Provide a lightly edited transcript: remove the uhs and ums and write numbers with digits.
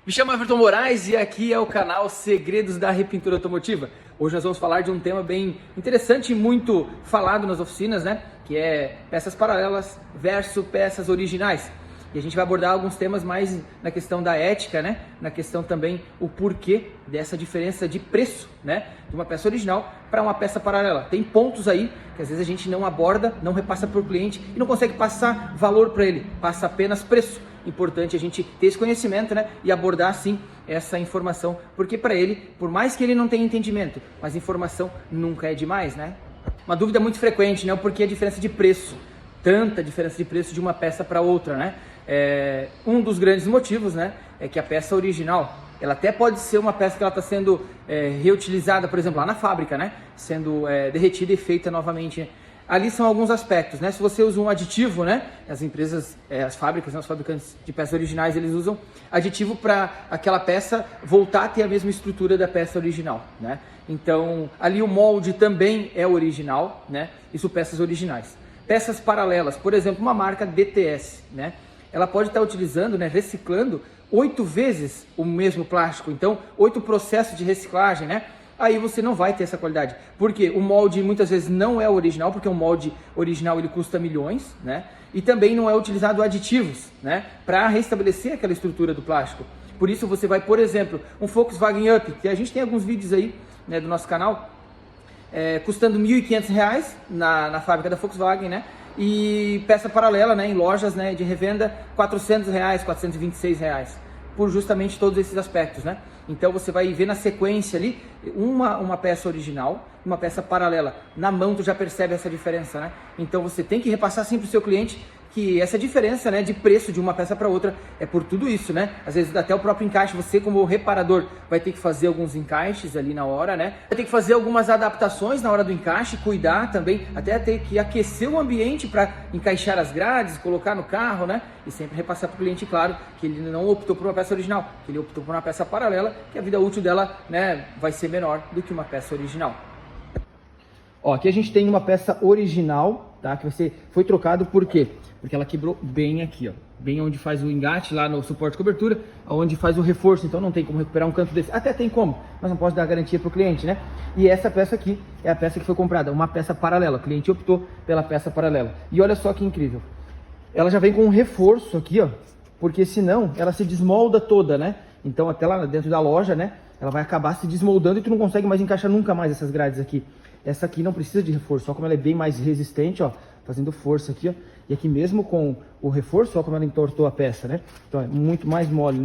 Me chamo Everton Moraes e aqui é o canal Segredos da Repintura Automotiva. Hoje nós vamos falar de um tema bem interessante e muito falado nas oficinas, né? Que é peças paralelas versus peças originais. E a gente vai abordar alguns temas mais na questão da ética, né? Na questão também o porquê dessa diferença de preço, né? De uma peça original para uma peça paralela. Tem pontos aí que às vezes a gente não aborda, não repassa para o cliente e não consegue passar valor para ele, passa apenas preço. Importante a gente ter esse conhecimento, né? E abordar sim essa informação, porque para ele, por mais que ele não tenha entendimento, mas informação nunca é demais, né? Uma dúvida muito frequente, né? O porquê a diferença de preço, tanta diferença de preço de uma peça para outra, né? Um dos grandes motivos, né, é que a peça original, ela até pode ser uma peça que ela está sendo reutilizada, por exemplo, lá na fábrica, né, sendo derretida e feita novamente, né? Ali são alguns aspectos, né? Se você usa um aditivo, né, as empresas, as fábricas, né, os fabricantes de peças originais, eles usam aditivo para aquela peça voltar a ter a mesma estrutura da peça original, né? Então, ali o molde também é original, né? Isso peças originais. Peças paralelas, por exemplo, uma marca DTS, né? Ela pode estar utilizando, né, reciclando 8 vezes o mesmo plástico, então 8 processos de reciclagem, né? Aí você não vai ter essa qualidade, porque o molde muitas vezes não é original, porque o molde original ele custa milhões, né? E também não é utilizado aditivos, né, para restabelecer aquela estrutura do plástico. Por isso você vai, por exemplo, um Volkswagen Up, que a gente tem alguns vídeos aí, né, do nosso canal, custando R$ 1.500 na fábrica da Volkswagen, né? E peça paralela, né, em lojas, né, de revenda, R$ 400, R$ 426, por justamente todos esses aspectos, né? Então você vai ver na sequência ali uma peça original, uma peça paralela. Na mão tu já percebe essa diferença, né? Então você tem que repassar sempre para o seu cliente que essa diferença, né, de preço de uma peça para outra é por tudo isso, né? Às vezes até o próprio encaixe, você como reparador vai ter que fazer alguns encaixes ali na hora, né? Vai ter que fazer algumas adaptações na hora do encaixe, cuidar também, até ter que aquecer o ambiente para encaixar as grades, colocar no carro, né? E sempre repassar para o cliente, claro, que ele não optou por uma peça original, que ele optou por uma peça paralela, que a vida útil dela, né, vai ser menor do que uma peça original. Ó, aqui a gente tem uma peça original, tá? Que foi trocado por quê? Porque ela quebrou bem aqui, ó, bem onde faz o engate lá no suporte de cobertura, onde faz o reforço, então não tem como recuperar um canto desse. Até tem como, mas não posso dar garantia para o cliente, né? E essa peça aqui é a peça que foi comprada, uma peça paralela. O cliente optou pela peça paralela. E olha só que incrível. Ela já vem com um reforço aqui, ó, porque senão ela se desmolda toda, né? Então até lá dentro da loja, né, ela vai acabar se desmoldando e tu não consegue mais encaixar nunca mais essas grades aqui. Essa aqui não precisa de reforço, olha como ela é bem mais resistente, ó, fazendo força aqui, ó. E aqui mesmo com o reforço, olha como ela entortou a peça, né? Então é muito mais mole, né?